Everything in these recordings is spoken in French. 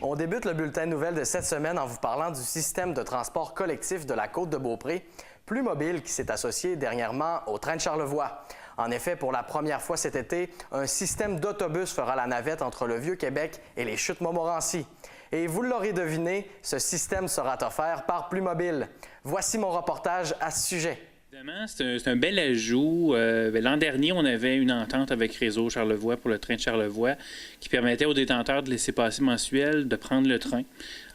On débute le bulletin de nouvelles de cette semaine en vous parlant du système de transport collectif de la Côte-de-Beaupré, Plus Mobile, qui s'est associé dernièrement au train de Charlevoix. En effet, pour la première fois cet été, un système d'autobus fera la navette entre le Vieux-Québec et les Chutes-Montmorency. Et vous l'aurez deviné, ce système sera offert par Plus Mobile. Voici mon reportage à ce sujet. C'est un bel ajout. L'an dernier, on avait une entente avec Réseau Charlevoix pour le train de Charlevoix qui permettait aux détenteurs de laissez-passer mensuels de prendre le train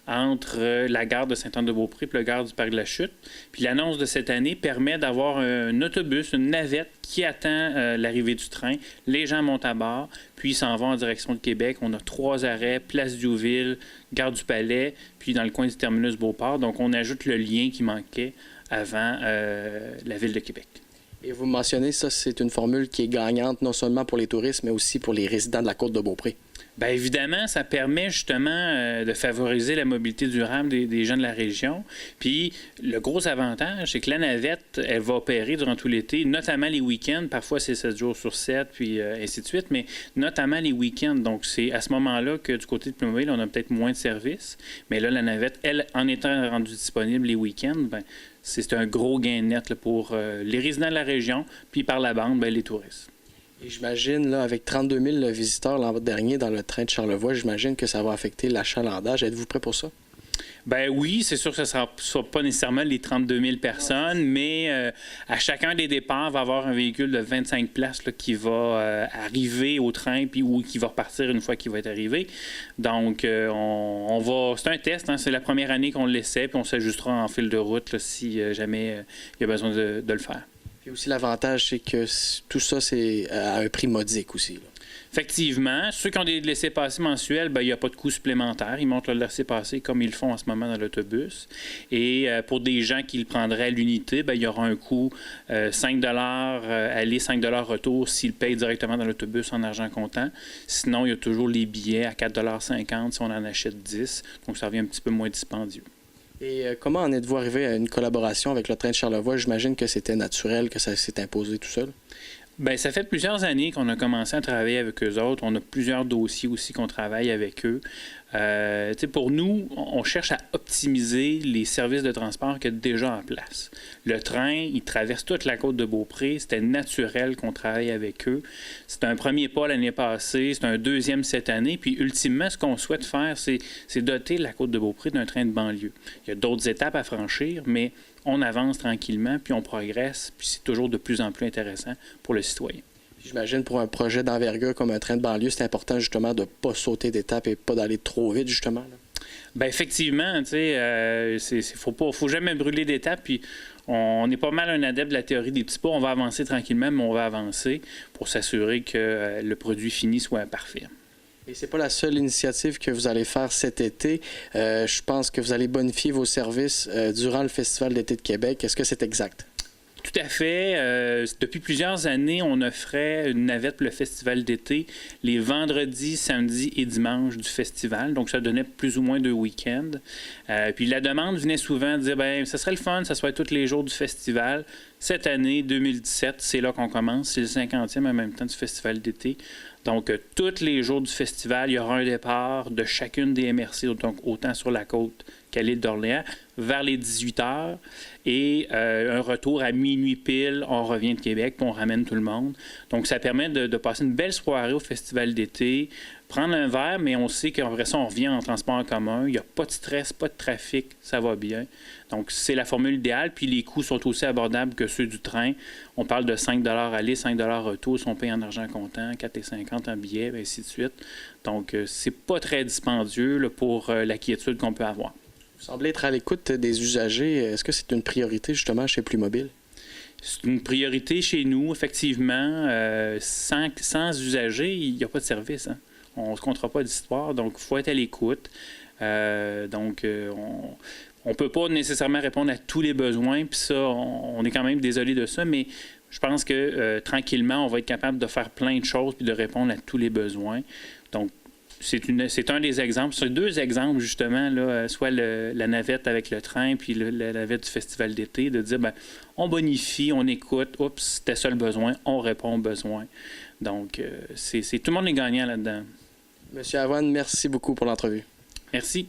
entre la gare de Sainte-Anne-de-Beaupré et la gare du Parc de la Chute. Puis l'annonce de cette année permet d'avoir un autobus, une navette qui attend l'arrivée du train. Les gens montent à bord, puis ils s'en vont en direction de Québec. On a 3 arrêts, Place Diouville, gare du Palais, puis dans le coin du terminus Beauport. Donc on ajoute le lien qui manquait avant la ville de Québec. Et vous mentionnez, ça, c'est une formule qui est gagnante non seulement pour les touristes, mais aussi pour les résidents de la Côte-de-Beaupré. Bien évidemment, ça permet justement de favoriser la mobilité durable des gens de la région. Puis le gros avantage, c'est que la navette, elle va opérer durant tout l'été, notamment les week-ends. Parfois, c'est 7 jours sur 7, puis ainsi de suite, mais notamment les week-ends. Donc, c'est à ce moment-là que du côté de Plus Mobile, on a peut-être moins de services. Mais là, la navette, elle, en étant rendue disponible les week-ends, bien, c'est un gros gain net là, pour les résidents de la région, puis par la bande, bien, les touristes. Et j'imagine, là, avec 32 000 visiteurs l'an dernier dans le train de Charlevoix, j'imagine que ça va affecter l'achalandage. Êtes-vous prêt pour ça? Ben oui, c'est sûr que ce ne sera pas nécessairement les 32 000 personnes, mais à chacun des départs, il va y avoir un véhicule de 25 places là, qui va arriver au train puis ou qui va repartir une fois qu'il va être arrivé. Donc, on va. C'est un test, hein, c'est la première année qu'on l'essaie, puis on s'ajustera en fil de route là, si jamais il y a besoin de le faire. Puis aussi, l'avantage, c'est que tout ça, c'est à un prix modique aussi, là. Effectivement, ceux qui ont des laissez-passer mensuels, bien, il n'y a pas de coût supplémentaire. Ils montent le laissez-passer comme ils le font en ce moment dans l'autobus. Et pour des gens qui le prendraient à l'unité, bien, il y aura un coût 5 aller, 5 retour s'ils payent directement dans l'autobus en argent comptant. Sinon, il y a toujours les billets à 4,50 si on en achète 10. Donc, ça revient un petit peu moins dispendieux. Et comment en êtes-vous arrivé à une collaboration avec le train de Charlevoix? J'imagine que c'était naturel, que ça s'est imposé tout seul. Bien, ça fait plusieurs années qu'on a commencé à travailler avec eux autres. On a plusieurs dossiers aussi qu'on travaille avec eux. Pour nous, on cherche à optimiser les services de transport qu'il y a déjà en place. Le train, il traverse toute la côte de Beaupré. C'était naturel qu'on travaille avec eux. C'est un premier pas l'année passée, c'est un deuxième cette année. Puis ultimement, ce qu'on souhaite faire, c'est doter la côte de Beaupré d'un train de banlieue. Il y a d'autres étapes à franchir, mais on avance tranquillement, puis on progresse, puis c'est toujours de plus en plus intéressant pour le citoyen. J'imagine pour un projet d'envergure comme un train de banlieue, c'est important justement de ne pas sauter d'étape et pas d'aller trop vite, justement, là. Bien, effectivement, tu sais, faut jamais brûler d'étape, puis on est pas mal un adepte de la théorie des petits pas. On va avancer tranquillement, mais on va avancer pour s'assurer que le produit fini soit parfait. Et c'est pas la seule initiative que vous allez faire cet été. Je pense que vous allez bonifier vos services durant le Festival d'été de Québec. Est-ce que c'est exact? Tout à fait. Depuis plusieurs années, on offrait une navette pour le festival d'été les vendredis, samedis et dimanches du festival. Donc, ça donnait plus ou moins 2 week-ends. Puis la demande venait souvent de dire, bien, ça serait le fun, ça soit tous les jours du festival. Cette année, 2017, c'est là qu'on commence. C'est le 50e en même temps du festival d'été. Donc, tous les jours du festival, il y aura un départ de chacune des MRC, donc autant sur la côte qu'à l'île d'Orléans, vers les 18 heures. Et un retour à minuit pile, on revient de Québec, puis on ramène tout le monde. Donc, ça permet de passer une belle soirée au festival d'été, prendre un verre, mais on sait qu'après ça, on revient en transport en commun. Il n'y a pas de stress, pas de trafic, ça va bien. Donc, c'est la formule idéale. Puis les coûts sont aussi abordables que ceux du train. On parle de 5 aller, 5 retour, si on paye en argent comptant, 4,50 en billets, et ainsi de suite. Donc, c'est pas très dispendieux là, pour la quiétude qu'on peut avoir. Vous semblez être à l'écoute des usagers. Est-ce que c'est une priorité, justement, chez Plus Mobile? C'est une priorité chez nous, effectivement. Sans usagers, il n'y a pas de service, hein. On ne se comptera pas d'histoire, donc il faut être à l'écoute. On ne peut pas nécessairement répondre à tous les besoins, puis ça, on est quand même désolé de ça, mais je pense que tranquillement, on va être capable de faire plein de choses puis de répondre à tous les besoins. Donc, c'est un des exemples. C'est 2 exemples, justement, là, soit la navette avec le train puis la navette du festival d'été, de dire, bien, on bonifie, on écoute, oups, c'était ça le besoin, on répond aux besoins. Donc, tout le monde est gagnant là-dedans. Monsieur Avoine, merci beaucoup pour l'entrevue. Merci.